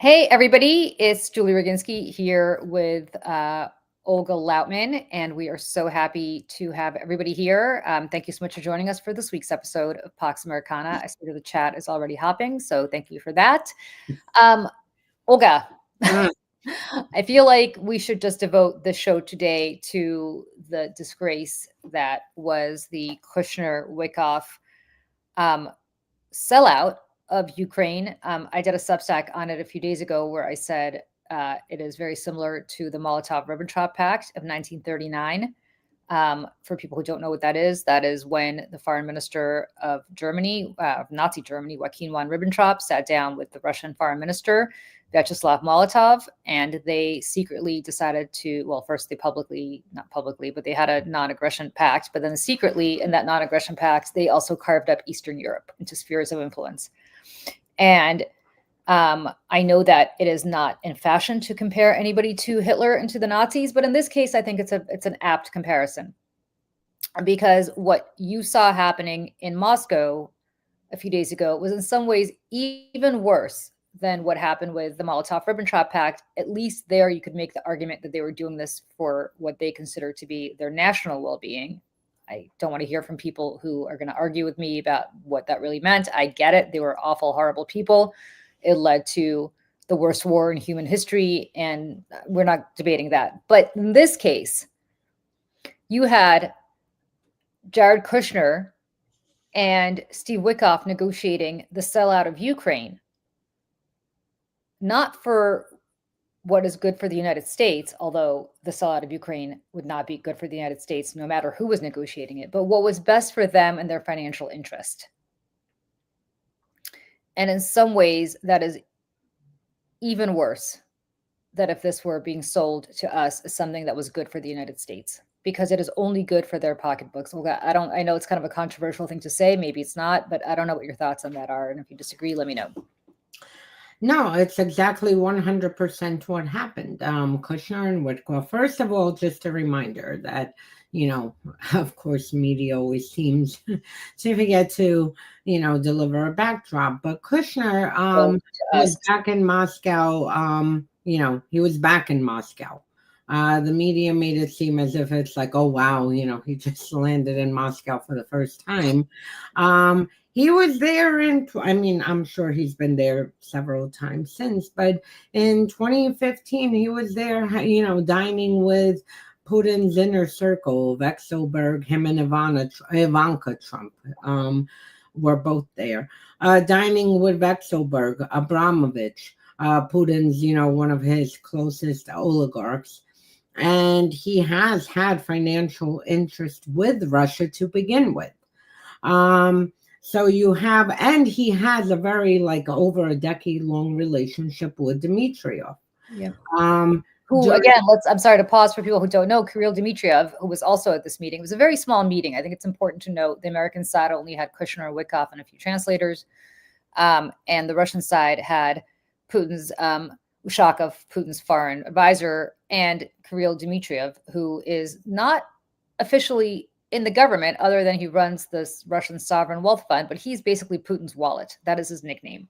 Hey, everybody, it's Julie Roginski here with Olga Lautman, and we are so happy to have everybody here. Thank you so much for joining us for this week's episode of Pax Americana. I see that the chat is already hopping, so thank you for that. Olga, I feel like we should just devote the show today to the disgrace that was the Kushner-Witkoff sellout of Ukraine. I did a Substack on it a few days ago where I said it is very similar to the Molotov-Ribbentrop Pact of 1939. For people who don't know what that is when the foreign minister of Germany, Nazi Germany, Joachim von Ribbentrop, sat down with the Russian foreign minister, Vyacheslav Molotov, and they secretly decided to, well, first they not publicly, but they had a non-aggression pact, but then secretly in that non-aggression pact, they also carved up Eastern Europe into spheres of influence. And I know that it is not in fashion to compare anybody to Hitler and to the Nazis, but in this case, I think it's an apt comparison, because what you saw happening in Moscow a few days ago was in some ways even worse than what happened with the Molotov-Ribbentrop Pact. At least there you could make the argument that they were doing this for what they consider to be their national well-being. I don't want to hear from people who are going to argue with me about what that really meant. I get it. They were awful, horrible people. It led to the worst war in human history, and we're not debating that. But in this case, you had Jared Kushner and Steve Witkoff negotiating the sellout of Ukraine, not for what is good for the United States, although the sellout of Ukraine would not be good for the United States no matter who was negotiating it, but what was best for them and their financial interest. And in some ways, that is even worse than if this were being sold to us as something that was good for the United States, because it is only good for their pocketbooks. Well, I know it's kind of a controversial thing to say. Maybe it's not, but I don't know what your thoughts on that are. And if you disagree, let me know. No, it's exactly 100% what happened. Kushner and Witkoff. First of all, just a reminder that, of course, media always seems to forget to, deliver a backdrop. But Kushner was back in Moscow. He was back in Moscow. The media made it seem as if it's like, oh, wow, he just landed in Moscow for the first time. He was there I'm sure he's been there several times since, but in 2015, he was there, dining with Putin's inner circle, Vexelberg, him and Ivanka Trump were both there, dining with Vexelberg, Abramovich, Putin's, one of his closest oligarchs. And he has had financial interest with Russia to begin with. So you have, and he has a very over a decade long relationship with Dmitriev. Yeah. Who, again, I'm sorry to pause for people who don't know, Kirill Dmitriev, who was also at this meeting. It was a very small meeting. I think it's important to note the American side only had Kushner, Witkoff, and a few translators. And the Russian side had Putin's, Ushakov, Putin's foreign advisor, and Kirill Dmitriev, who is not officially in the government, other than he runs this Russian sovereign wealth fund, but he's basically Putin's wallet. That is his nickname.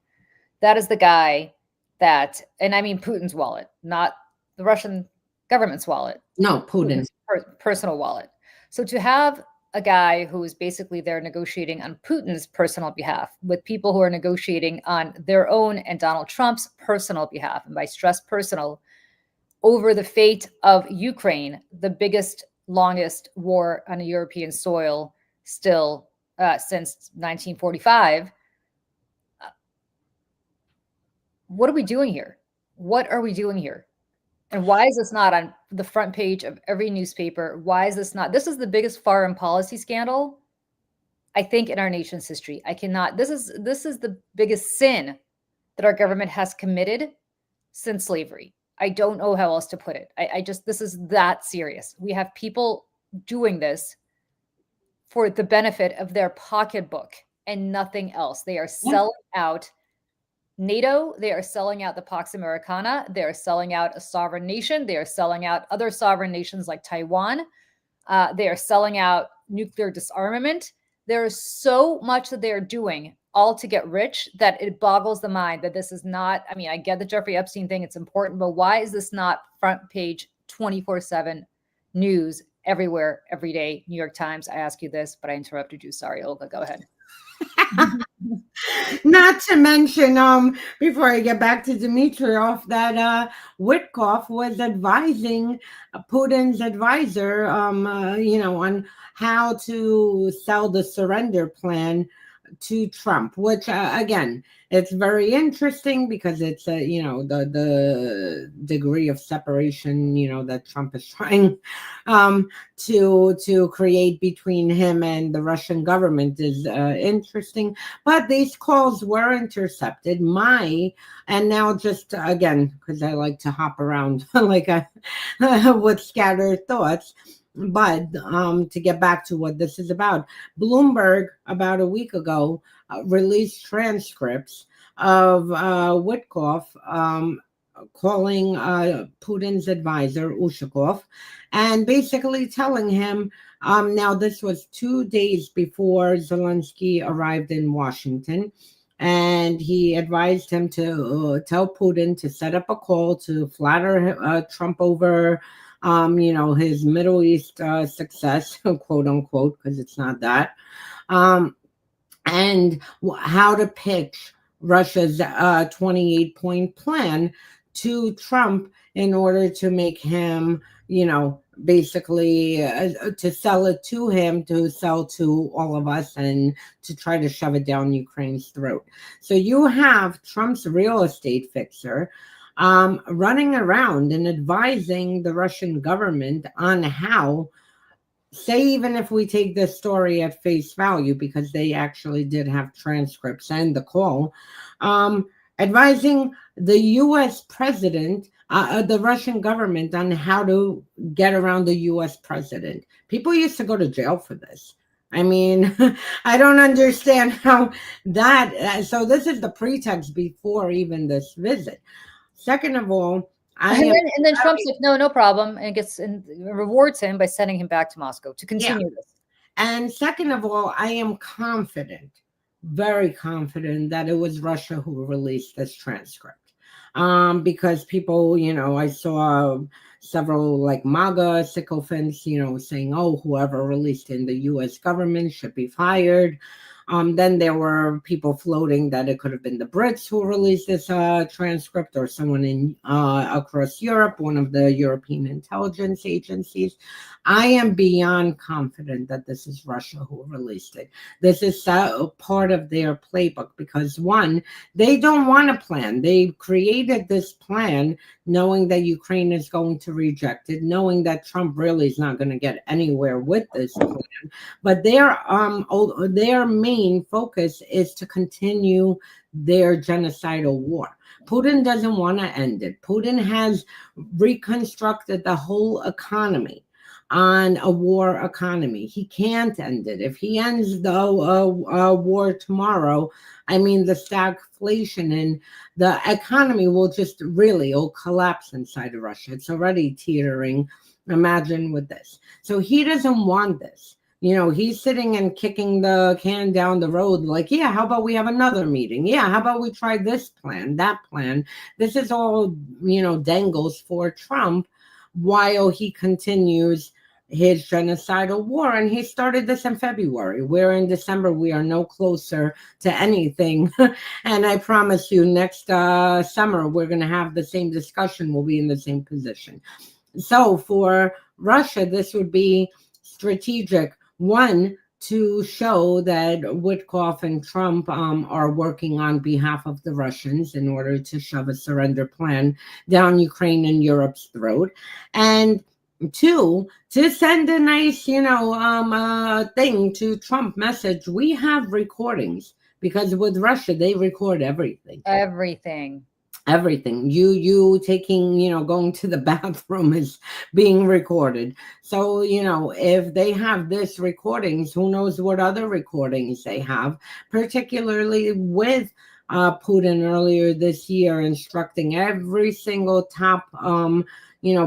That is the guy that, and I mean Putin's wallet, not the Russian government's wallet. No, Putin's personal wallet. So to have a guy who is basically there negotiating on Putin's personal behalf with people who are negotiating on their own and Donald Trump's personal behalf, and by stress personal, over the fate of Ukraine, the biggest, longest war on a European soil still since 1945. What are we doing here? What are we doing here? And why is this not on the front page of every newspaper? Why is this not? This is the biggest foreign policy scandal, I think, in our nation's history. This is the biggest sin that our government has committed since slavery. I don't know how else to put it. This is that serious. We have people doing this for the benefit of their pocketbook and nothing else. They are selling out NATO. They are selling out the Pax Americana. They are selling out a sovereign nation. They are selling out other sovereign nations like Taiwan. They are selling out nuclear disarmament. There is so much that they are doing all to get rich that it boggles the mind that this is not, I mean, I get the Jeffrey Epstein thing, it's important, but why is this not front page 24/7 news everywhere, every day? New York Times, I ask you this, but I interrupted you. Sorry, Olga, go ahead. Not to mention, before I get back to Dmitriev, that Witkoff was advising Putin's advisor, on how to sell the surrender plan to Trump, which again, it's very interesting because it's the degree of separation that Trump is trying to create between him and the Russian government is interesting. But these calls were intercepted. And now just again, because I like to hop around like with scattered thoughts. But to get back to what this is about, Bloomberg about a week ago released transcripts of Witkoff calling Putin's advisor, Ushakov, and basically telling him, now this was 2 days before Zelensky arrived in Washington, and he advised him to tell Putin to set up a call to flatter Trump over his Middle East success, quote unquote, because it's not that, and how to pitch Russia's 28-point plan to Trump in order to make him, basically to sell it to him, to sell to all of us, and to try to shove it down Ukraine's throat. So you have Trump's real estate fixer running around and advising the Russian government on how, say, even if we take this story at face value, because they actually did have transcripts and the call, advising the U.S. president, the Russian government on how to get around the U.S. president. People used to go to jail for this. I mean, I don't understand how that, so this is the pretext before even this visit. Second of all, and then Trump's like, no problem, and rewards him by sending him back to Moscow to continue this. And second of all, I am confident, very confident, that it was Russia who released this transcript. Because people, I saw several like MAGA sycophants, saying, oh, whoever released in the U.S. government should be fired. Then there were people floating that it could have been the Brits who released this transcript, or someone in across Europe, one of the European intelligence agencies. I am beyond confident that this is Russia who released it. This is part of their playbook because, one, they don't want a plan. They created this plan knowing that Ukraine is going to reject it, knowing that Trump really is not going to get anywhere with this plan. But their main focus is to continue their genocidal war. Putin doesn't want to end it. Putin has reconstructed the whole economy on a war economy. He can't end it. If he ends the war tomorrow, I mean, the stagflation and the economy will just really collapse inside of Russia. It's already teetering. Imagine with this. So he doesn't want this. He's sitting and kicking the can down the road like, yeah, how about we have another meeting? Yeah, how about we try this plan, that plan? This is all, dangles for Trump while he continues his genocidal war. And he started this in February. We're in December. We are no closer to anything. And I promise you, next summer, we're going to have the same discussion. We'll be in the same position. So for Russia, this would be strategic. One, to show that Witkoff and Trump are working on behalf of the Russians in order to shove a surrender plan down Ukraine and Europe's throat. And two, to send a nice, thing to Trump message. We have recordings because with Russia, they record everything. Everything. You taking, going to the bathroom is being recorded. So, if they have this recordings, who knows what other recordings they have, particularly with Putin earlier this year instructing every single top,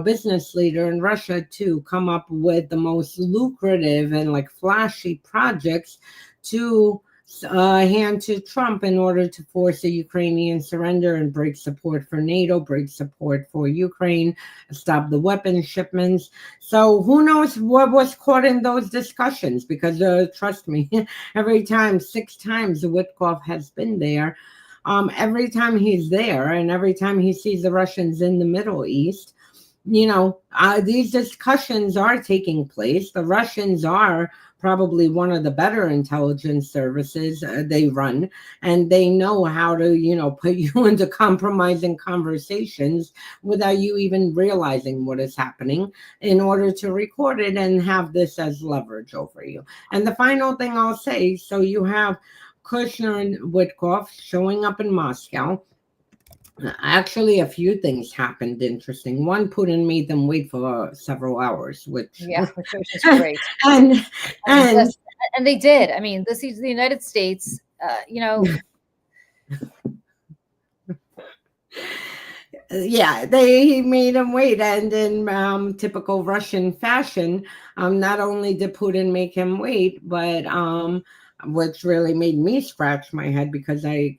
business leader in Russia to come up with the most lucrative and flashy projects to hand to Trump in order to force a Ukrainian surrender and break support for NATO, break support for Ukraine, stop the weapons shipments. So who knows what was caught in those discussions? Because trust me, every time, 6 times Witkoff has been there. Every time he's there and every time he sees the Russians in the Middle East, these discussions are taking place. The Russians are probably one of the better intelligence services they run, and they know how to, put you into compromising conversations without you even realizing what is happening in order to record it and have this as leverage over you. And the final thing I'll say, so you have Kushner and Witkoff showing up in Moscow. Actually, a few things happened interesting. One, Putin made them wait for several hours, which was just great. and they did. I mean, this is the United States. Yeah, he made him wait, and in typical Russian fashion, not only did Putin make him wait, but which really made me scratch my head because I,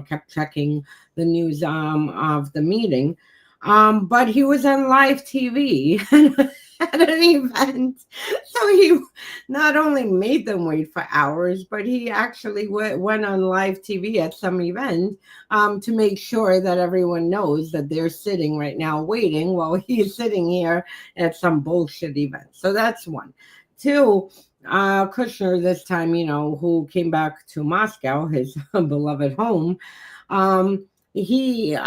kept checking the news of the meeting. But he was on live TV at an event. So he not only made them wait for hours, but he actually went on live TV at some event to make sure that everyone knows that they're sitting right now waiting while he's sitting here at some bullshit event. So that's one. Two, Kushner this time, who came back to Moscow, his beloved home, he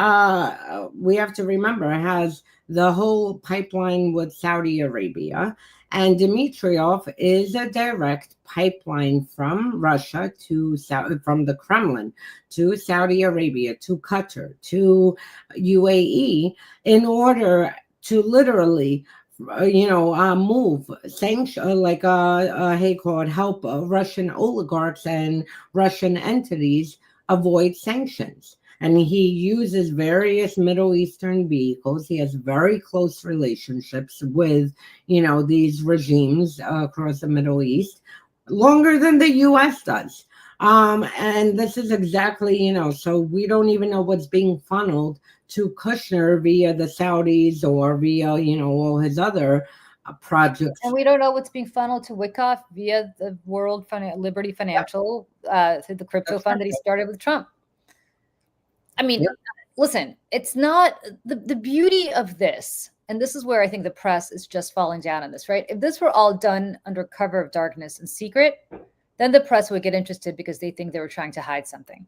we have to remember has the whole pipeline with Saudi Arabia, and Dmitriev is a direct pipeline from Russia to from the Kremlin to Saudi Arabia, to Qatar, to UAE, in order to literally move sanction, help Russian oligarchs and Russian entities avoid sanctions. And he uses various Middle Eastern vehicles. He has very close relationships with, these regimes across the Middle East, longer than the U.S. does. And this is exactly, so we don't even know what's being funneled to Kushner via the Saudis or via, all his other projects. And we don't know what's being funneled to Witkoff via the World Liberty Financial, through the crypto fund that he started with Trump. I mean, listen, it's not the beauty of this. And this is where I think the press is just falling down on this, right? If this were all done under cover of darkness and secret, then the press would get interested because they think they were trying to hide something.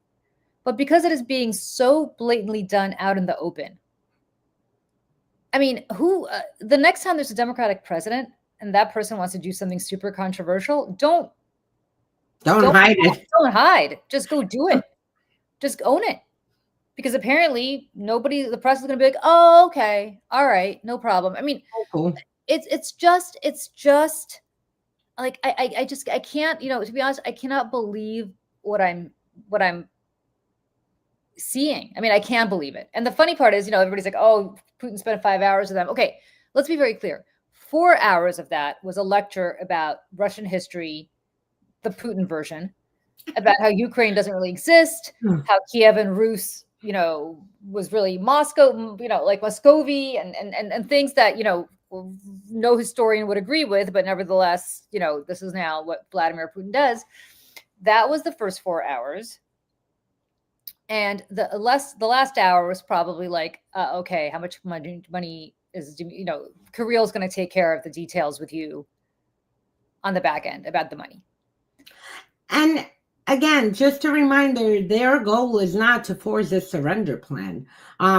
But because it is being so blatantly done out in the open, I mean, the next time there's a Democratic president and that person wants to do something super controversial, don't hide it. Don't hide. Just go do it. Just own it. Because apparently the press is going to be like, oh, okay, all right, no problem. I mean, it's just like, I can't, to be honest, I cannot believe what I'm seeing. I mean, I can't believe it. And the funny part is, everybody's like, oh, Putin spent 5 hours with them. Okay, let's be very clear. 4 hours of that was a lecture about Russian history, the Putin version, about how Ukraine doesn't really exist, how Kiev and Rus, was really Moscow, like Muscovy and things that, no historian would agree with, but nevertheless, this is now what Vladimir Putin does. That was the first 4 hours. And the last hour was probably like, okay, how much money is, Kirill's going to take care of the details with you on the back end about the money. And again, just a reminder, their goal is not to force a surrender plan,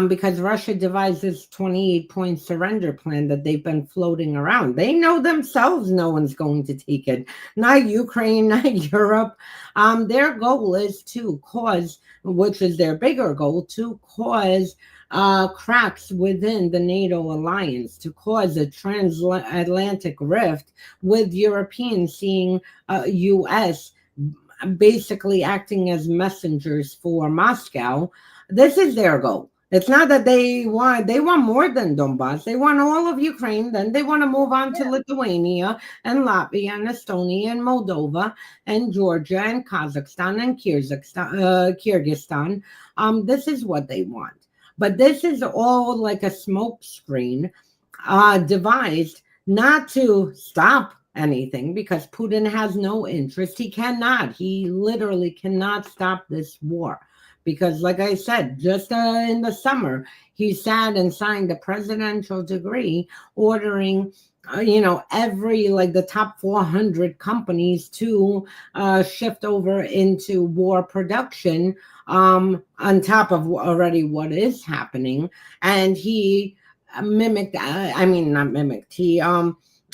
because Russia devised this 28-point surrender plan that they've been floating around. They know themselves no one's going to take it. Not Ukraine, not Europe. Their goal is to cause, which is their bigger goal, to cause cracks within the NATO alliance, to cause a transatlantic rift with Europeans seeing U.S. basically acting as messengers for Moscow. This is their goal. It's not that they want more than Donbass. They want all of Ukraine. Then they want to move on to Lithuania and Latvia and Estonia and Moldova and Georgia and Kazakhstan and Kyrgyzstan. This is what they want. But this is all like a smoke screen devised not to stop anything, because Putin has no interest. He cannot. He literally cannot stop this war. Because, like I said, just in the summer, he sat and signed a presidential decree ordering, every, like the top 400 companies to shift over into war production, on top of already what is happening. And he mimicked, not mimicked, he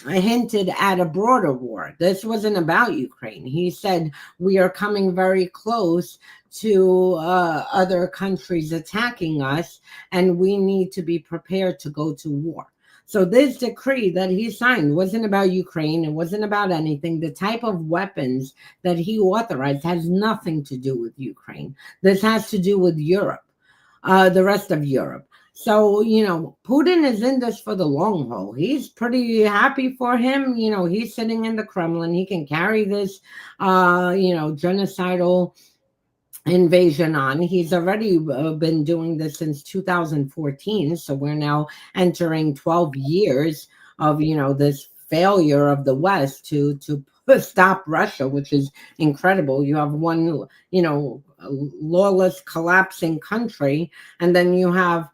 hinted at a broader war. This wasn't about Ukraine. He said, we are coming very close to other countries attacking us, and we need to be prepared to go to war. So this decree that he signed wasn't about Ukraine. It wasn't about anything. The type of weapons that he authorized has nothing to do with Ukraine. This has to do with Europe, the rest of Europe. So, Putin is in this for the long haul. He's pretty happy for him. He's sitting in the Kremlin. He can carry this, genocidal invasion on. He's already been doing this since 2014. So we're now entering 12 years of, this failure of the West to stop Russia, which is incredible. You have one, lawless, collapsing country, and then you have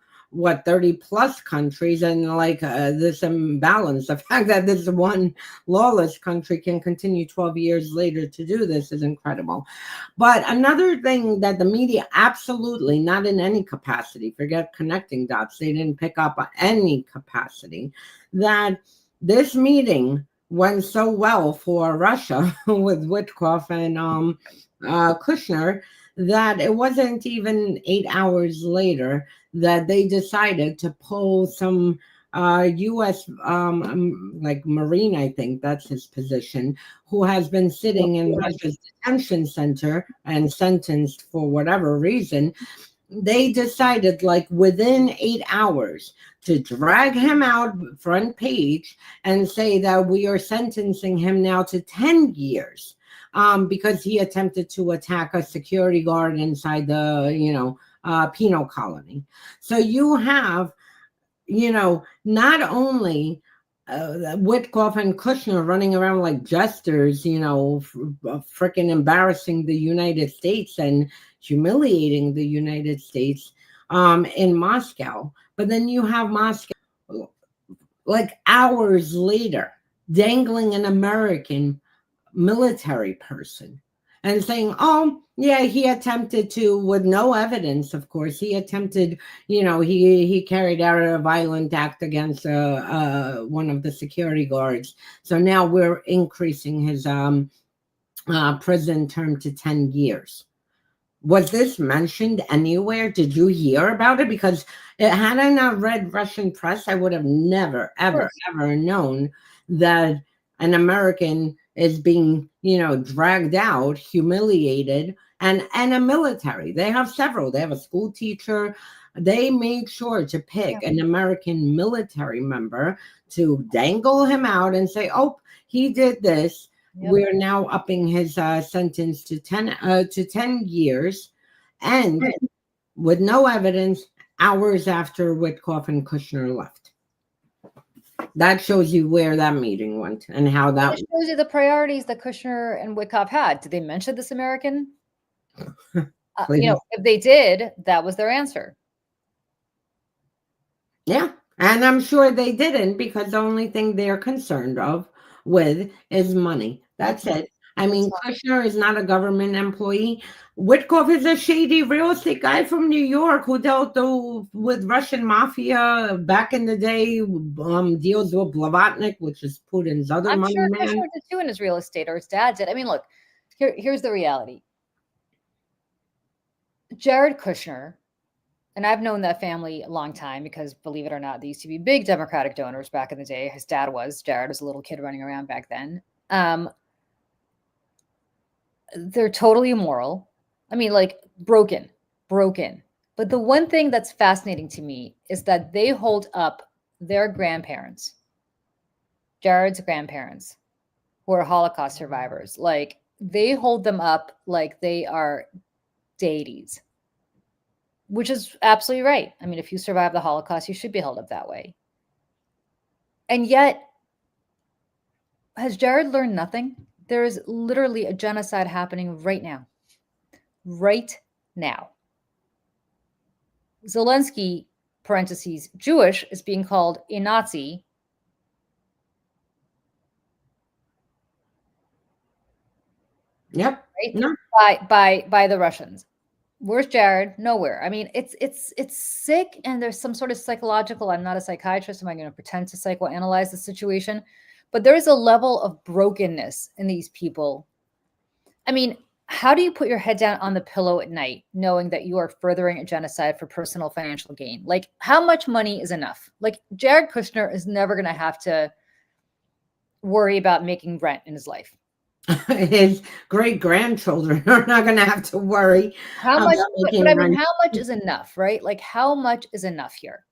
30 plus countries, and like this imbalance. The fact that this one lawless country can continue 12 years later to do this is incredible. But another thing that the media absolutely not in any capacity, forget connecting dots, they didn't pick up on any capacity, that this meeting went so well for Russia with Witkoff and Kushner, that it wasn't even 8 hours later that they decided to pull some U.S. Like Marine, I think that's his position, who has been sitting in Russia's detention center and sentenced for whatever reason. They decided, like within 8 hours, to drag him out front page and say that we are sentencing him now to 10 years. Because he attempted to attack a security guard inside the, penal colony. So you have, not only Witkoff and Kushner running around like jesters, freaking embarrassing the United States and humiliating the United States in Moscow, but then you have Moscow like hours later dangling an American military person and saying, oh yeah, he attempted to, with no evidence, of course, he attempted, he carried out a violent act against one of the security guards. So now we're increasing his prison term to 10 years. Was this mentioned anywhere? Did you hear about it? Because had I not read Russian press, I would have never, ever, ever known that an American is being, dragged out, humiliated, and a military. They have several. They have a school teacher. They made sure to pick an American military member to dangle him out and say, oh, he did this. Yep. We're now upping his sentence to 10 years, and with no evidence, hours after Witkoff and Kushner left. That shows you where that meeting went and how that shows you the priorities that Kushner and Witkoff had. Did they mention this American? If they did, that was their answer. Yeah, and I'm sure they didn't, because the only thing they're concerned with is money. That's it. I mean, Kushner is not a government employee. Witkoff is a shady real estate guy from New York who dealt with Russian mafia back in the day, deals with Blavatnik, which is Putin's other money man. I'm sure Kushner did too in his real estate, or his dad did. I mean, look, here's the reality. Jared Kushner, and I've known that family a long time because, believe it or not, they used to be big Democratic donors back in the day. His dad was. Jared was a little kid running around back then. They're totally immoral. I mean, like broken. But the one thing that's fascinating to me is that they hold up their grandparents, Jared's grandparents, who are Holocaust survivors. Like, they hold them up like they are deities, which is absolutely right. I mean, if you survive the Holocaust, you should be held up that way. And yet, has Jared learned nothing? There is literally a genocide happening right now. Right now. Zelensky, parentheses, Jewish, is being called a Nazi. Yep. Right? No. By the Russians. Where's Jared? Nowhere. I mean, it's sick, and there's some sort of psychological. I'm not a psychiatrist. Am I going to pretend to psychoanalyze the situation? But there is a level of brokenness in these people. I mean, how do you put your head down on the pillow at night knowing that you are furthering a genocide for personal financial gain? Like, how much money is enough? Like, Jared Kushner is never going to have to worry about making rent in his life. His great grandchildren are not going to have to worry. How much? But I mean, how much is enough, right? Like, how much is enough here?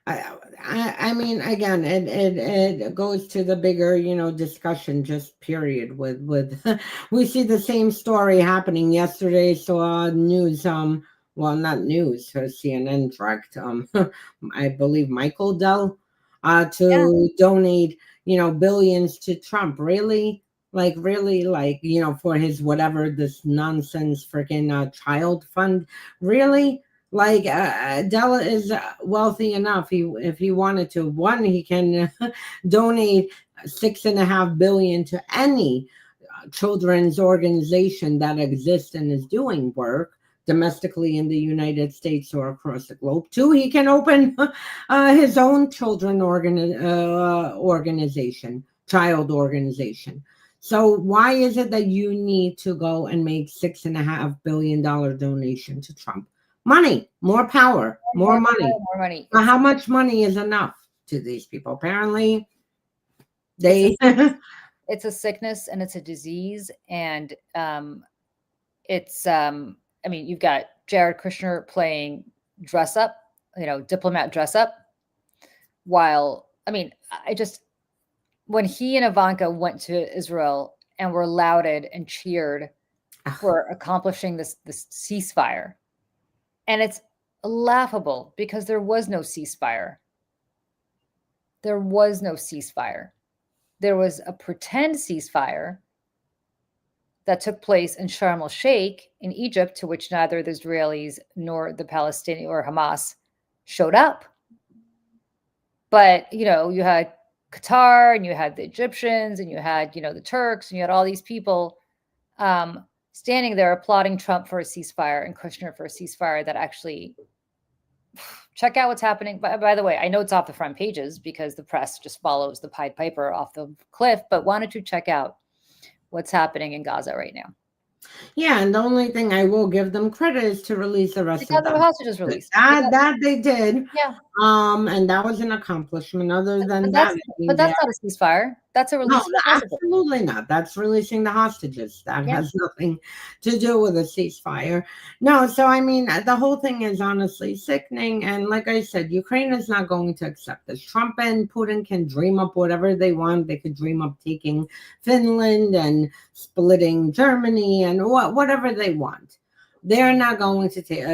I mean, again, it goes to the bigger, discussion, just period. With we see the same story happening yesterday. Saw news, well, not news, CNN direct, I believe Michael Dell, to donate, billions to Trump. Really? Like, for his whatever, this nonsense freaking child fund. Really? Like, Della is wealthy enough. If he wanted to, one, he can donate $6.5 billion to any children's organization that exists and is doing work domestically in the United States or across the globe. Two, he can open his own children organization, child organization. So why is it that you need to go and make $6.5 billion donation to Trump? Money, more power, more money. More money. How much money is enough to these people? Apparently, they. It's a sickness and it's a disease, and it's. I mean, you've got Jared Kushner playing dress up, diplomat dress up. While when he and Ivanka went to Israel and were lauded and cheered for accomplishing this ceasefire. And it's laughable because there was no ceasefire. There was no ceasefire. There was a pretend ceasefire that took place in Sharm el-Sheikh in Egypt, to which neither the Israelis nor the Palestinian or Hamas showed up. But, you had Qatar, and you had the Egyptians, and you had, the Turks, and you had all these people standing there applauding Trump for a ceasefire and Kushner for a ceasefire that actually, check out what's happening. By the way, I know it's off the front pages because the press just follows the Pied Piper off the cliff, but why don't you check out what's happening in Gaza right now? Yeah, and the only thing I will give them credit is to release the rest of the hostages released. That they did. Yeah. And that was an accomplishment. Other than that, but that's not a ceasefire. That's a release. No, absolutely not. That's releasing the hostages. That has nothing to do with a ceasefire. No, so I mean, the whole thing is honestly sickening. And like I said, Ukraine is not going to accept this. Trump and Putin can dream up whatever they want. They could dream up taking Finland and splitting Germany and whatever they want. They're not going to take,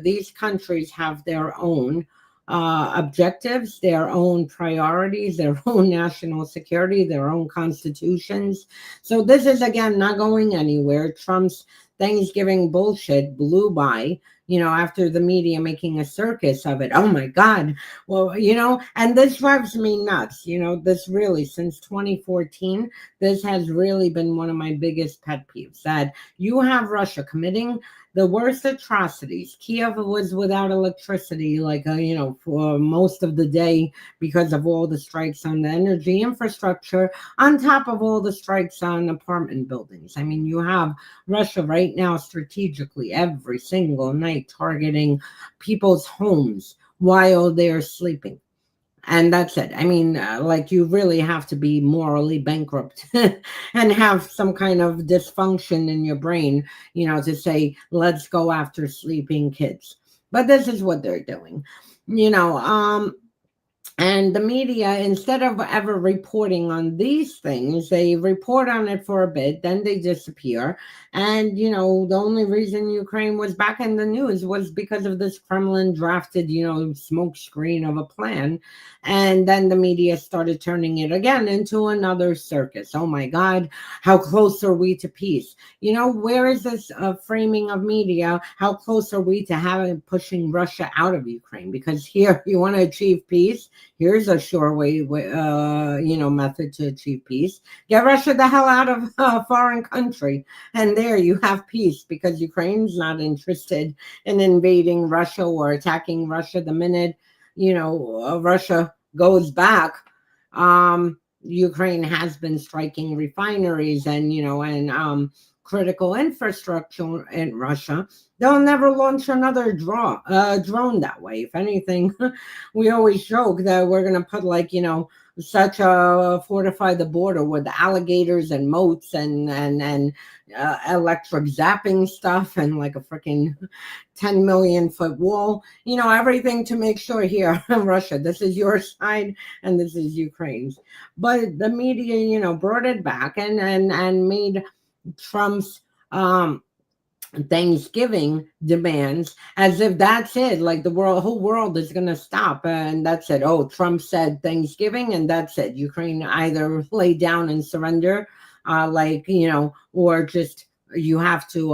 these countries have their own objectives, their own priorities, their own national security, their own constitutions. So this is, again, not going anywhere. Trump's Thanksgiving bullshit blew by, after the media making a circus of it. Oh my God. Well, and this drives me nuts. This really, since 2014, this has really been one of my biggest pet peeves, that you have Russia committing the worst atrocities. Kiev was without electricity, for most of the day because of all the strikes on the energy infrastructure, on top of all the strikes on apartment buildings. I mean, you have Russia right now strategically every single night targeting people's homes while they're sleeping. And that's it. I mean, like you really have to be morally bankrupt and have some kind of dysfunction in your brain, to say, let's go after sleeping kids. But this is what they're doing, you know. And the media, instead of ever reporting on these things, they report on it for a bit, then they disappear. And, the only reason Ukraine was back in the news was because of this Kremlin drafted, smoke screen of a plan. And then the media started turning it again into another circus. Oh my God, how close are we to peace? Where is this framing of media? How close are we to having pushing Russia out of Ukraine? Because here you want to achieve peace. Here's a sure method to achieve peace. Get Russia the hell out of a foreign country. And there you have peace, because Ukraine's not interested in invading Russia or attacking Russia. The minute, Russia goes back, Ukraine has been striking refineries and critical infrastructure in Russia. They'll never launch another drone that way. If anything, we always joke that we're going to put such a fortify the border with alligators and moats and electric zapping stuff and like a freaking 10 million foot wall, everything to make sure here in Russia, this is your side and this is Ukraine's. But the media, brought it back and made Trump's Thanksgiving demands as if that's it, like the whole world is going to stop and that's it. Oh, Trump said Thanksgiving and that's it. Ukraine either lay down and surrender, or just you have to,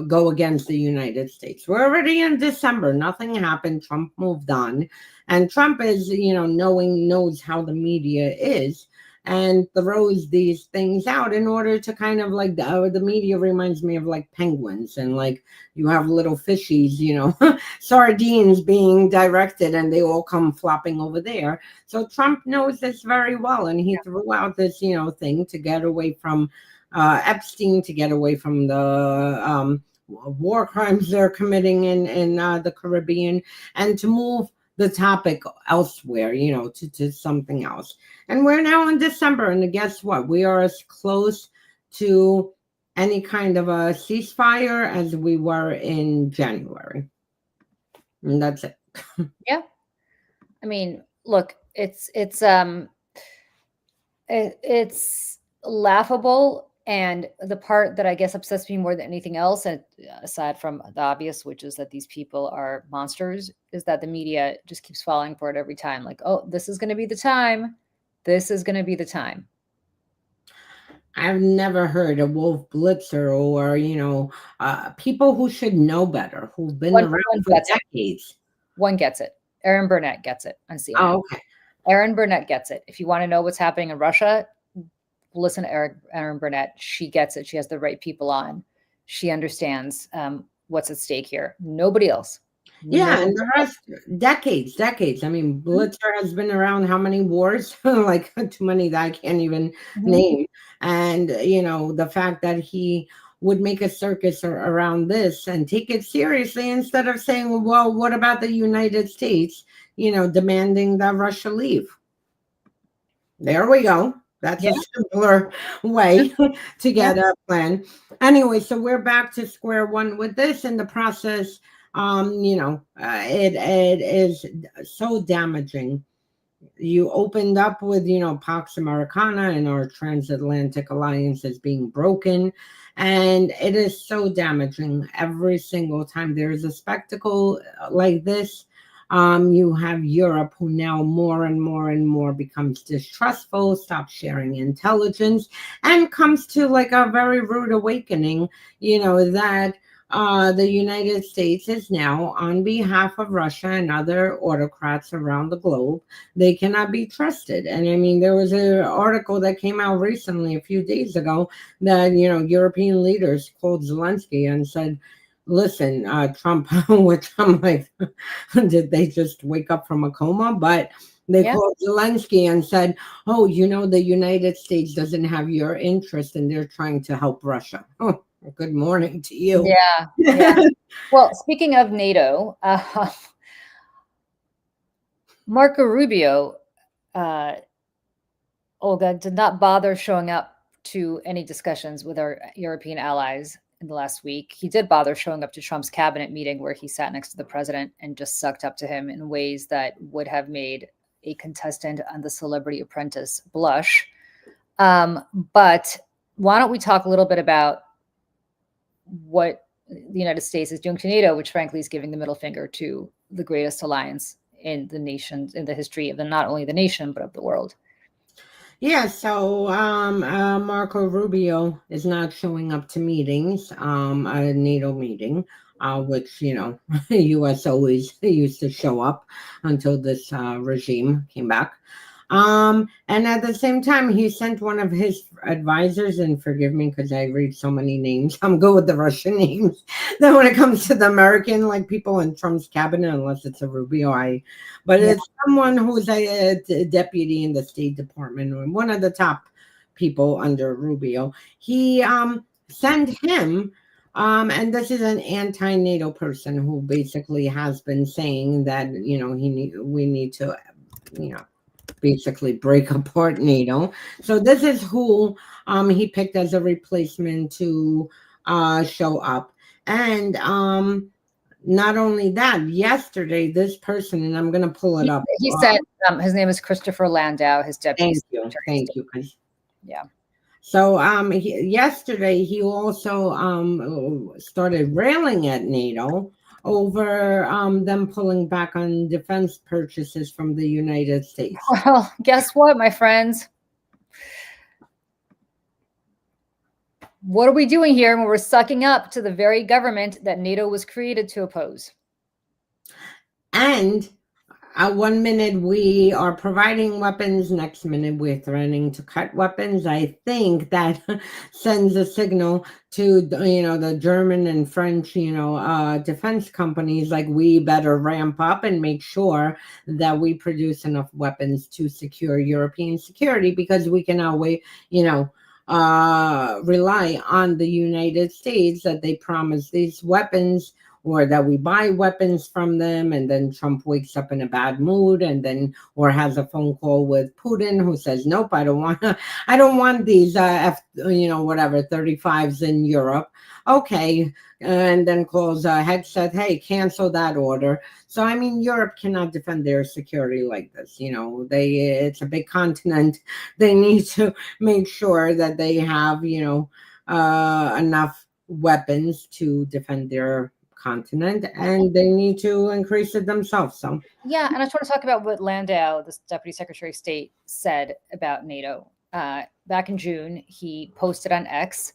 go against the United States. We're already in December. Nothing happened. Trump moved on. And Trump is, knows how the media is, and throws these things out in order to kind of the media reminds me of like penguins, and like you have little fishies, sardines being directed and they all come flopping over there. So Trump knows this very well, and he threw out this, thing to get away from Epstein, to get away from the war crimes they're committing in the Caribbean, and to move the topic elsewhere, to something else. And we're now in December, and guess what? We are as close to any kind of a ceasefire as we were in January. And that's it. Yeah. I mean, look, it's laughable. And the part that I guess upsets me more than anything else, and aside from the obvious, which is that these people are monsters, is that the media just keeps falling for it every time. Like, oh, this is going to be the time. This is going to be the time. I've never heard of Wolf Blitzer or, people who should know better, who've been around for decades. One gets it. Aaron Burnett gets it on CNN. Oh, okay. Aaron Burnett gets it. If you want to know what's happening in Russia, listen to Aaron Burnett. She gets it. She has the right people on. She understands what's at stake here. Nobody else. Yeah, and the rest, decades. I mean, Blitzer has been around how many wars? Like too many that I can't even name. And, the fact that he would make a circus around this and take it seriously instead of saying, well, what about the United States, demanding that Russia leave? There we go. That's a simpler way to get a plan. Anyway, so we're back to square one with this. In the process, it is so damaging. You opened up with, Pax Americana and our transatlantic alliance is being broken. And it is so damaging every single time there is a spectacle like this. You have Europe, who now more and more becomes distrustful, stops sharing intelligence, and comes to like a very rude awakening, that the United States is now, on behalf of Russia and other autocrats around the globe, they cannot be trusted. And I mean, there was an article that came out recently, a few days ago, that, European leaders called Zelensky and said, listen, Trump, which I'm like, did they just wake up from a coma? But they called Zelensky and said, oh, the United States doesn't have your interest and they're trying to help Russia. Oh, good morning to you. Yeah. Well, speaking of NATO, Marco Rubio, Olga, did not bother showing up to any discussions with our European allies in the last week. He did bother showing up to Trump's cabinet meeting where he sat next to the president and just sucked up to him in ways that would have made a contestant on The Celebrity Apprentice blush. But why don't we talk a little bit about what the United States is doing to NATO, which frankly is giving the middle finger to the greatest alliance in the nation, in the history of not only the nation, but of the world. Yeah, so Marco Rubio is not showing up to meetings, a NATO meeting, which, U.S. always used to show up until this regime came back. And at the same time, he sent one of his advisors, and forgive me because I read so many names. I'm good with the Russian names. Then when it comes to the American, like people in Trump's cabinet, unless it's a Rubio, but it's someone who's a deputy in the State Department, or one of the top people under Rubio. He sent him. And this is an anti-NATO person who basically has been saying that, we need to, basically break apart NATO. So this is who he picked as a replacement to show up. And not only that, yesterday, this person, and I'm going to pull it up. He said his name is Christopher Landau, his deputy. Thank you. Yeah. So yesterday, he also started railing at NATO over them pulling back on defense purchases from the United States. Well, guess what, my friends? What are we doing here when we're sucking up to the very government that NATO was created to oppose? And 1 minute we are providing weapons, next minute we're threatening to cut weapons. I think that sends a signal to the German and French defense companies, like, we better ramp up and make sure that we produce enough weapons to secure European security, because we can now rely on the United States that they promise these weapons, or that we buy weapons from them, and then Trump wakes up in a bad mood, and then, or has a phone call with Putin who says, nope, I don't want these 35s in Europe. Okay. And then calls headset, hey, cancel that order. So, Europe cannot defend their security like this. It's a big continent. They need to make sure that they have, enough weapons to defend their continent, and they need to increase it themselves. So yeah, and I just want to talk about what Landau, the Deputy Secretary of State, said about NATO. Back in June, he posted on X,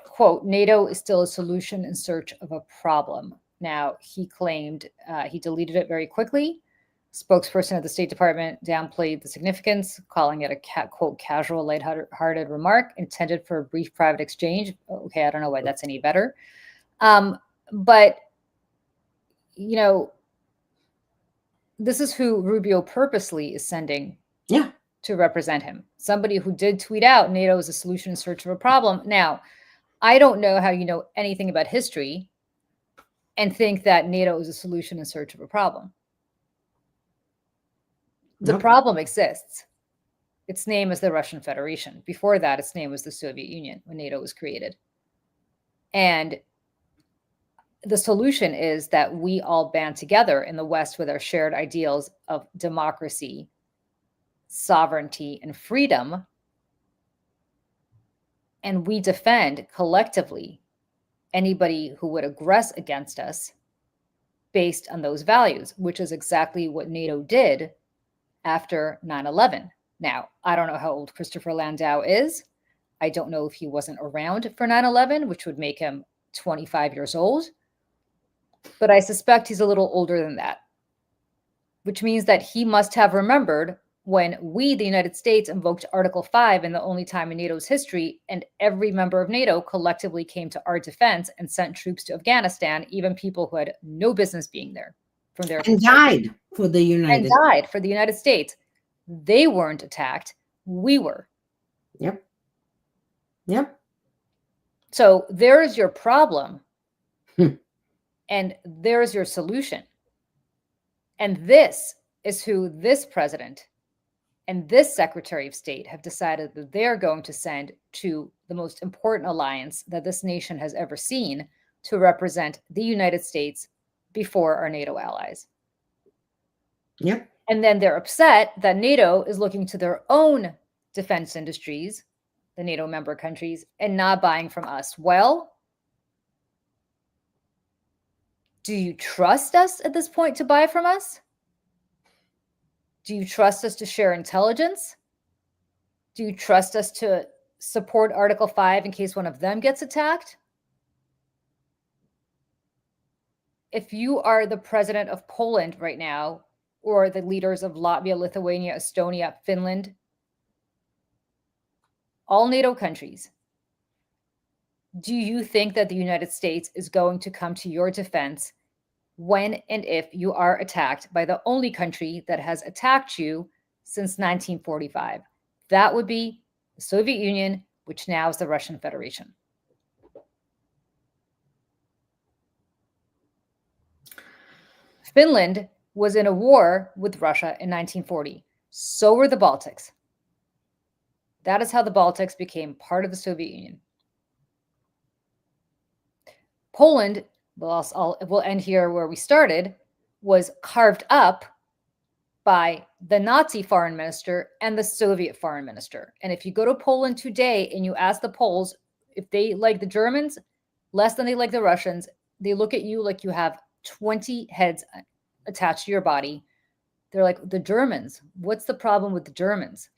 quote, NATO is still a solution in search of a problem. Now, he claimed he deleted it very quickly. Spokesperson of the State Department downplayed the significance, calling it a quote, casual, lighthearted remark intended for a brief private exchange. Okay, I don't know why that's any better. But, this is who Rubio purposely is sending to represent him. Somebody who did tweet out NATO is a solution in search of a problem. Now, I don't know how you know anything about history and think that NATO is a solution in search of a problem. The problem exists. Its name is the Russian Federation. Before that, its name was the Soviet Union when NATO was created. And the solution is that we all band together in the West with our shared ideals of democracy, sovereignty, and freedom. And we defend collectively anybody who would aggress against us based on those values, which is exactly what NATO did after 9/11. Now, I don't know how old Christopher Landau is. I don't know if he wasn't around for 9/11, which would make him 25 years old. But I suspect he's a little older than that, which means that he must have remembered when we, the United States, invoked Article 5 in the only time in NATO's history, and every member of NATO collectively came to our defense and sent troops to Afghanistan, even people who had no business being there. And died for the United States. They weren't attacked. We were. Yep. So there's your problem. And there's your solution. And this is who this president and this Secretary of State have decided that they're going to send to the most important alliance that this nation has ever seen to represent the United States before our NATO allies. Yep. And then they're upset that NATO is looking to their own defense industries, the NATO member countries, and not buying from us. Well, do you trust us at this point to buy from us? Do you trust us to share intelligence? Do you trust us to support Article 5 in case one of them gets attacked? If you are the president of Poland right now, or the leaders of Latvia, Lithuania, Estonia, Finland, all NATO countries, do you think that the United States is going to come to your defense when and if you are attacked by the only country that has attacked you since 1945? That would be the Soviet Union, which now is the Russian Federation. Finland was in a war with Russia in 1940. So were the Baltics. That is how the Baltics became part of the Soviet Union. Poland, we'll end here where we started, was carved up by the Nazi foreign minister and the Soviet foreign minister. And if you go to Poland today and you ask the Poles if they like the Germans less than they like the Russians, they look at you like you have 20 heads attached to your body. They're like, the Germans, what's the problem with the Germans?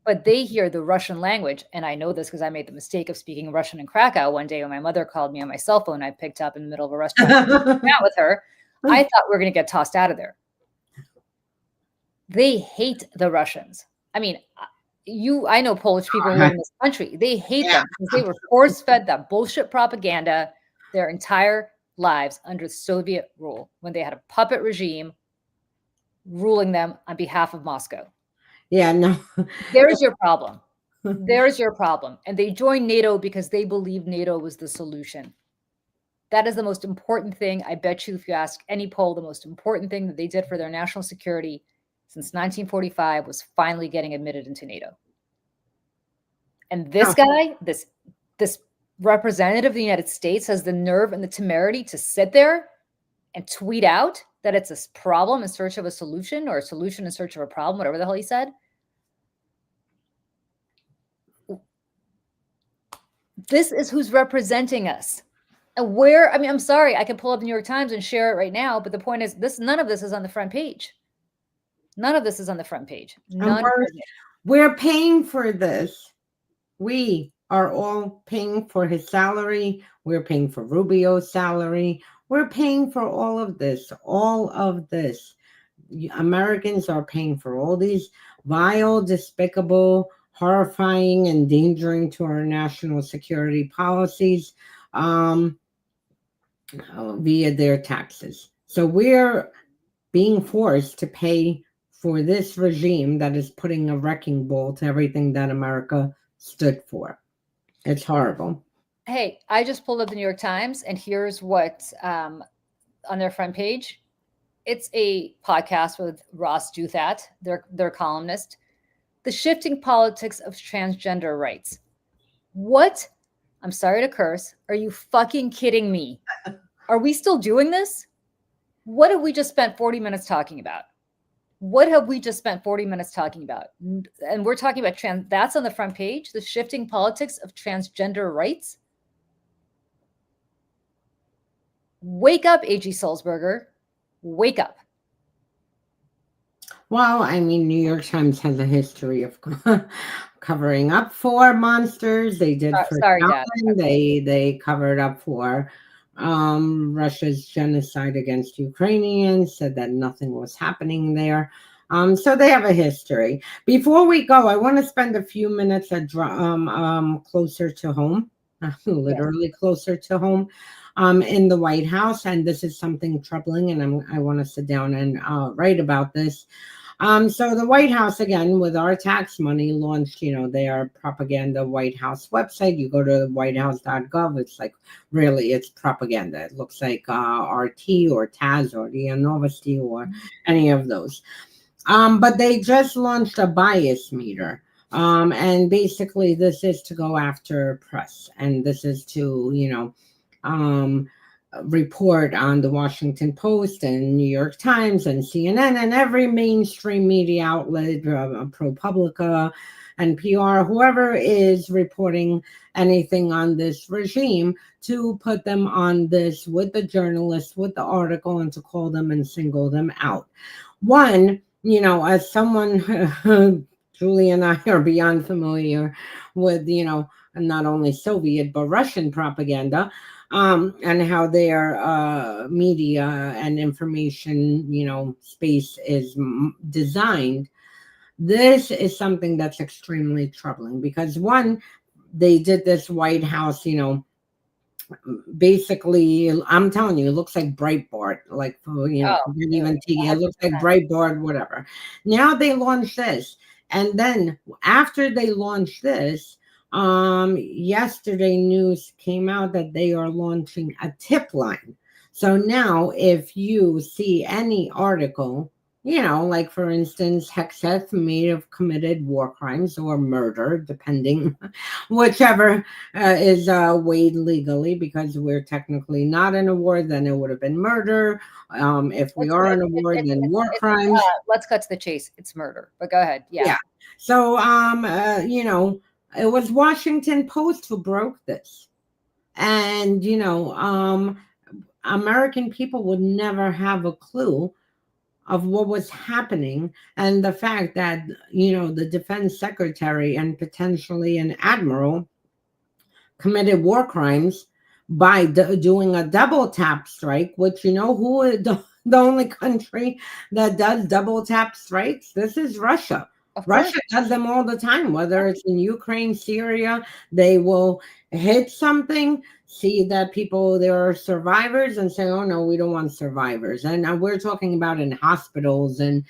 But they hear the Russian language. And I know this because I made the mistake of speaking Russian in Krakow one day when my mother called me on my cell phone. I picked up in the middle of a restaurant out with her. I thought we were going to get tossed out of there. They hate the Russians. I mean, I know Polish people who live in this country. They hate them because they were force-fed that bullshit propaganda their entire lives under Soviet rule, when they had a puppet regime ruling them on behalf of Moscow. Yeah, no. There's your problem. There's your problem. And they joined NATO because they believed NATO was the solution. That is the most important thing. I bet you if you ask any poll, the most important thing that they did for their national security since 1945 was finally getting admitted into NATO. And this guy, this representative of the United States, has the nerve and the temerity to sit there and tweet out that it's a problem in search of a solution, or a solution in search of a problem, whatever the hell he said. This is who's representing us. And where, I mean, I'm sorry, I can pull up the New York Times and share it right now, but the point is, none of this is on the front page. None of this is on the front page. We're paying for this. We are all paying for his salary. We're paying for Rubio's salary. We're paying for all of this. All of this. Americans are paying for all these vile, despicable, horrifying, endangering to our national security policies via their taxes. So we're being forced to pay for this regime that is putting a wrecking ball to everything that America stood for. It's horrible. Hey, I just pulled up the New York Times, and here's what on their front page. It's a podcast with Ross Douthat, their columnist. The shifting politics of transgender rights. What? I'm sorry to curse. Are you fucking kidding me? Are we still doing this? What have we just spent 40 minutes talking about? What have we just spent 40 minutes talking about? And we're talking about that's on the front page, the shifting politics of transgender rights. Wake up, A.G. Sulzberger. Wake up. Well, I mean, New York Times has a history of covering up for monsters. They did for Stalin. They covered up for Russia's genocide against Ukrainians, said that nothing was happening there. So they have a history. Before we go, I want to spend a few minutes closer to home, literally closer to home, in the White House. And this is something troubling, and I want to sit down and write about this. So the White House, again, with our tax money, launched, their propaganda White House website. You go to whitehouse.gov. It's like, really, it's propaganda. It looks like RT or Taz or the Novosti or any of those. But they just launched a bias meter. And basically this is to go after press, and this is to, report on the Washington Post and New York Times and CNN and every mainstream media outlet, ProPublica, NPR, whoever is reporting anything on this regime, to put them on this with the journalists, with the article, and to call them and single them out. One, as someone, Julie and I are beyond familiar with, not only Soviet but Russian propaganda, and how their media and information, space is designed. This is something that's extremely troubling because, one, they did this White House, basically, I'm telling you, it looks like Breitbart, like, even TV, it looks like Breitbart, whatever. Now they launched this. And then after they launched this, yesterday news came out that they are launching a tip line. So now if you see any article, like for instance, Hexeth may have committed war crimes or murder, depending, whichever is weighed legally, because we're technically not in a war, then it would have been murder. If we are in a war, then war crimes. Let's cut to the chase. It's murder, but go ahead. Yeah. So, it was Washington Post who broke this. And, American people would never have a clue of what was happening. And the fact that, the defense secretary and potentially an admiral committed war crimes by doing a double tap strike, which, who is the only country that does double tap strikes? This is Russia. Russia does them all the time, whether it's in Ukraine, Syria. They will hit something, see that there are survivors, and say, oh, no, we don't want survivors. And we're talking about in hospitals and,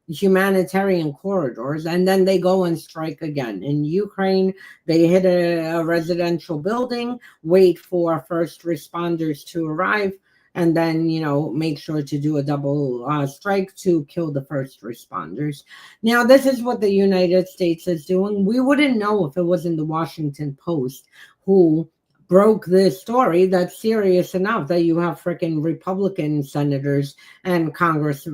humanitarian corridors. And then they go and strike again. In Ukraine, they hit a residential building, wait for first responders to arrive, and then, make sure to do a double strike to kill the first responders. Now, this is what the United States is doing. We wouldn't know if it wasn't the Washington Post who broke this story that's serious enough that you have freaking Republican senators and Congress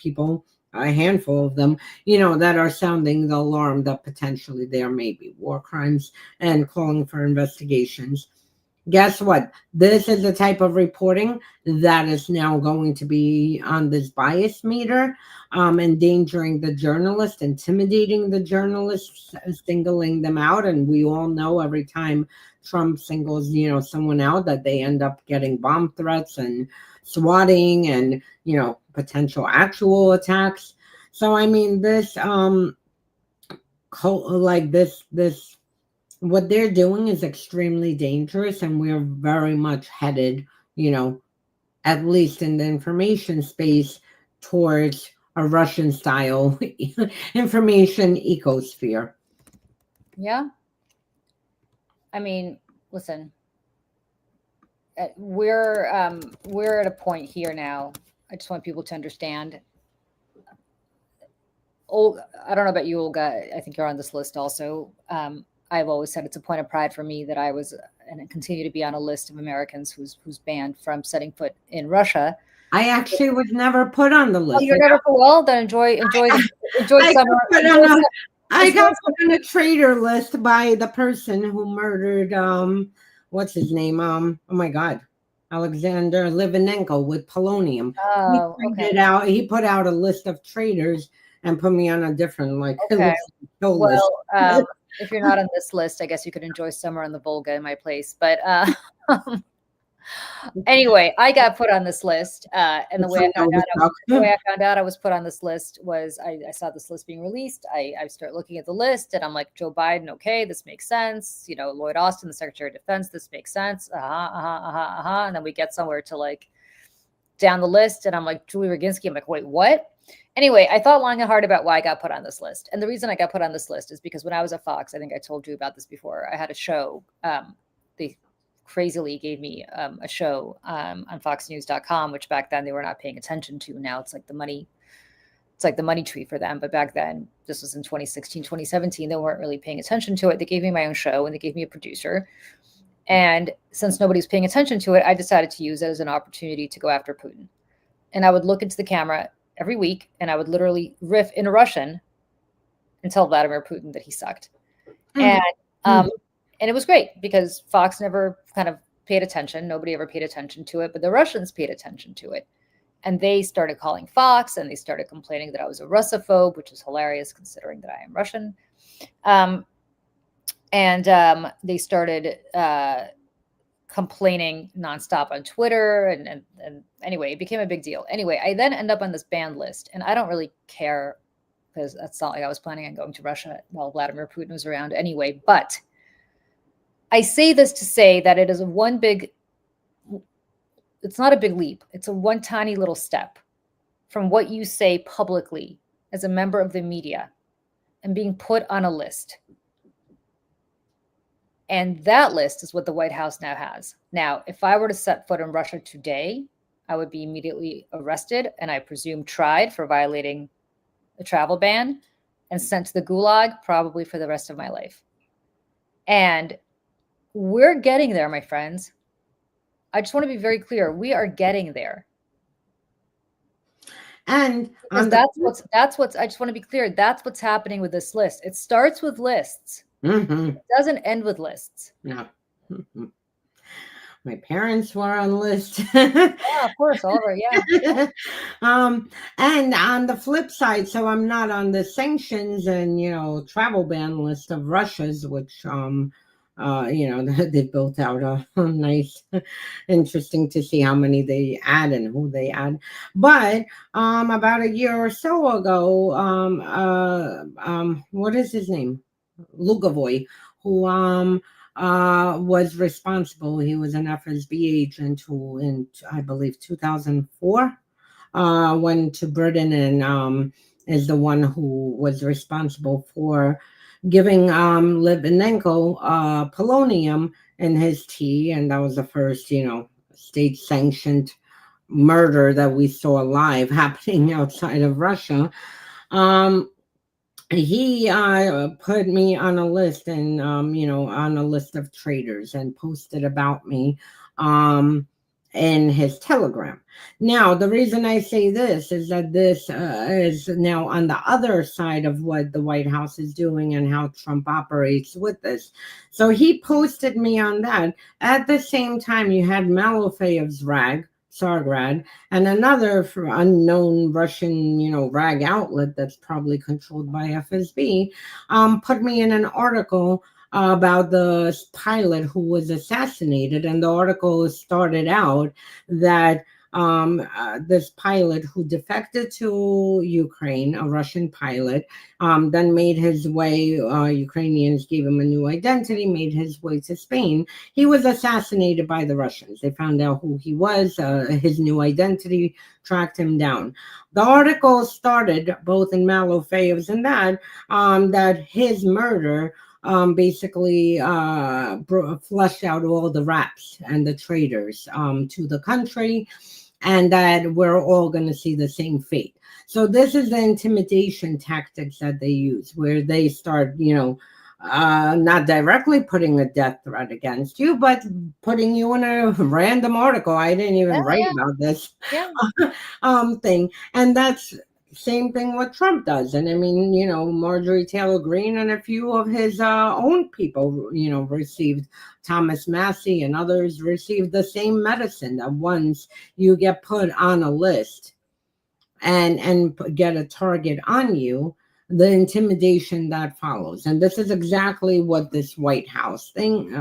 people, a handful of them, that are sounding the alarm that potentially there may be war crimes and calling for investigations. Guess what? This is the type of reporting that is now going to be on this bias meter, endangering the journalists, intimidating the journalists, singling them out. And we all know every time Trump singles, someone out, that they end up getting bomb threats and swatting and, potential actual attacks. So, I mean, this, this, what they're doing is extremely dangerous, and we're very much headed, at least in the information space, towards a Russian style information ecosphere. Yeah. I mean, listen, we're at a point here now. I just want people to understand. Olga, I don't know about you, Olga. I think you're on this list also. I've always said it's a point of pride for me that I was and continue to be on a list of Americans who's banned from setting foot in Russia. I actually was never put on the list. Oh, you're never put. Well, then enjoy summer. I got put on a traitor list by the person who murdered what's his name? Oh my God, Alexander Litvinenko with polonium. Oh, okay. He put out a list of traitors and put me on a different Okay. list. If you're not on this list, I guess you could enjoy summer on the Volga in my place. But anyway, I got put on this list, and the way I found out I was put on this list was I saw this list being released. I start looking at the list, and I'm like, Joe Biden, okay, this makes sense. Lloyd Austin, the Secretary of Defense, this makes sense. And then we get somewhere to like down the list and I'm like, Julie Roginski. I'm like, wait, what? Anyway, I thought long and hard about why I got put on this list. And the reason I got put on this list is because when I was at Fox, I think I told you about this before, I had a show. They crazily gave me a show on foxnews.com, which back then they were not paying attention to. Now it's like the money tree for them. But back then, this was in 2016, 2017, they weren't really paying attention to it. They gave me my own show and they gave me a producer. And since nobody's paying attention to it, I decided to use it as an opportunity to go after Putin. And I would look into the camera every week and I would literally riff in Russian and tell Vladimir Putin that he sucked. And it was great because Fox never kind of paid attention. Nobody ever paid attention to it, but the Russians paid attention to it. And they started calling Fox and they started complaining that I was a Russophobe, which is hilarious considering that I am Russian. They started complaining nonstop on Twitter. And anyway, it became a big deal. Anyway, I then end up on this banned list and I don't really care because that's not like I was planning on going to Russia while Vladimir Putin was around anyway. But I say this to say that it is it's not a big leap. It's a one tiny little step from what you say publicly as a member of the media and being put on a list. And that list is what the White House now has. Now, if I were to set foot in Russia today, I would be immediately arrested and I presume tried for violating a travel ban and sent to the gulag probably for the rest of my life. And we're getting there, my friends. I just want to be very clear. We are getting there. And that's what's I just want to be clear. That's what's happening with this list. It starts with lists. Mm-hmm. It doesn't end with lists. No. Mm-hmm. My parents were on the list. Yeah, of course, Oliver. Yeah. And on the flip side, so I'm not on the sanctions and travel ban list of Russia's, which they built out a nice, interesting to see how many they add and who they add. But about a year or so ago, what is his name? Lugavoy, who was responsible. He was an FSB agent who, in I believe 2004, went to Britain and is the one who was responsible for giving Litvinenko polonium in his tea, and that was the first, state-sanctioned murder that we saw live happening outside of Russia. He put me on a list and, on a list of traitors and posted about me in his Telegram. Now, the reason I say this is that this is now on the other side of what the White House is doing and how Trump operates with this. So he posted me on that. At the same time, you had Malofeyev's rag, Tsargrad, and another unknown Russian, rag outlet that's probably controlled by FSB, put me in an article about the pilot who was assassinated. And the article started out that this pilot who defected to Ukraine, a Russian pilot, then made his way, Ukrainians gave him a new identity, made his way to Spain. He was assassinated by the Russians. They found out who he was, his new identity, tracked him down. The article started both in Malofeyev's and that his murder basically flushed out all the rats and the traitors to the country, and that we're all going to see the same fate. So this is the intimidation tactics that they use, where they start, not directly putting a death threat against you, but putting you in a random article. I didn't even write about this thing. And that's same thing what Trump does. And I mean, Marjorie Taylor Greene and a few of his own people, received, Thomas Massey and others received the same medicine, that once you get put on a list and get a target on you, the intimidation that follows. And this is exactly what this White House thing,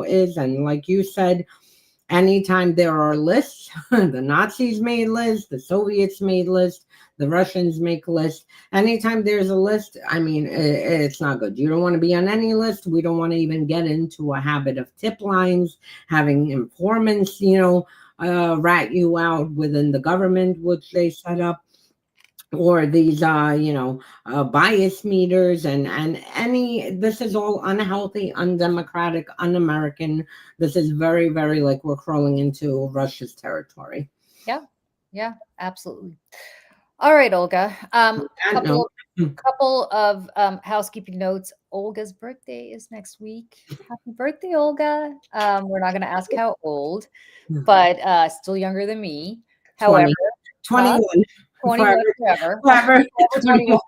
is. And like you said, anytime there are lists, the Nazis made lists, the Soviets made lists, the Russians make lists. Anytime there's a list, I mean, it's not good. You don't want to be on any list. We don't want to even get into a habit of tip lines, having informants, rat you out within the government, which they set up, or these bias meters, and any, this is all unhealthy, undemocratic, un-American. This is very, very, like, we're crawling into Russia's territory. Yeah, absolutely. All right, Olga. Couple of housekeeping notes. Olga's birthday is next week. Happy birthday, Olga. We're not going to ask how old, but still younger than me. 20, However, 21. 21 forever. Forever. 21.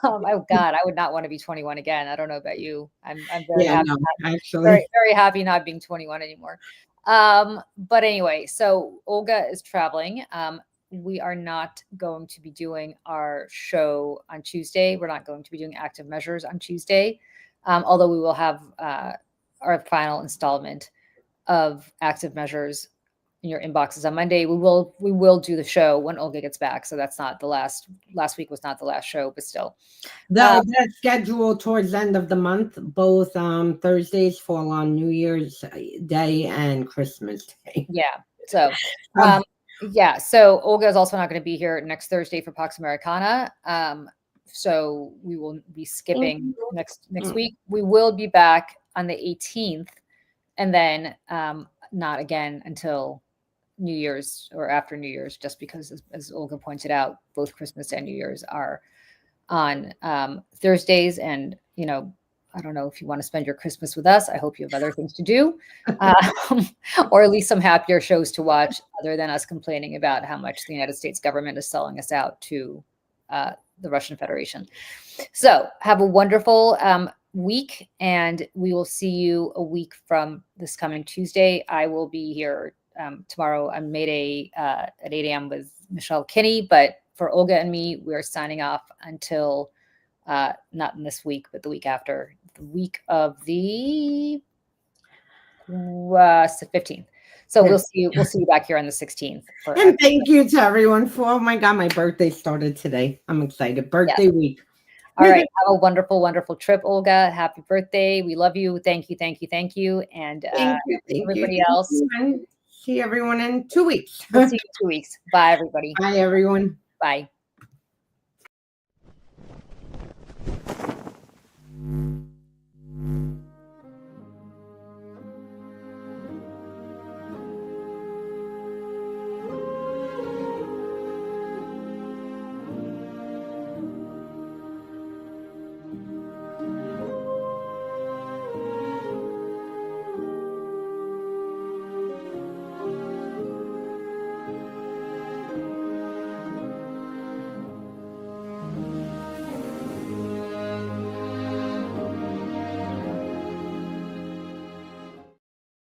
Oh God, I would not want to be 21 again. I don't know about you. I'm very happy. No, actually, very, very happy not being 21 anymore. But anyway, so Olga is traveling. We are not going to be doing our show on Tuesday. We're not going to be doing active measures on Tuesday, although we will have our final installment of active measures in your inboxes on Monday. We will do the show when Olga gets back. So that's not the last week was not the last show, but still. That's scheduled towards the end of the month. Both Thursdays fall on New Year's Day and Christmas Day. Yeah. So yeah. So Olga is also not going to be here next Thursday for Pax Americana. So we will be skipping next week. We will be back on the 18th, and then not again until New Year's or after New Year's, just because, as Olga pointed out, both Christmas and New Year's are on Thursdays. And, I don't know if you want to spend your Christmas with us. I hope you have other things to do, or at least some happier shows to watch other than us complaining about how much the United States government is selling us out to the Russian Federation. So have a wonderful week, and we will see you a week from this coming Tuesday. I will be here tomorrow on May Day at 8 a.m. with Michelle Kinney, but for Olga and me, we're signing off until not in this week, but the week after, the week of the 15th. So we'll see you back here on the 16th. And thank you to everyone for, oh my God, my birthday started today. I'm excited. Birthday week. All right. Have a wonderful, wonderful trip, Olga. Happy birthday. We love you. Thank you. Thank you. Thank you. And thank everybody you. else. See everyone in 2 weeks. We'll see you in 2 weeks. Bye, everybody. Bye, everyone. Bye.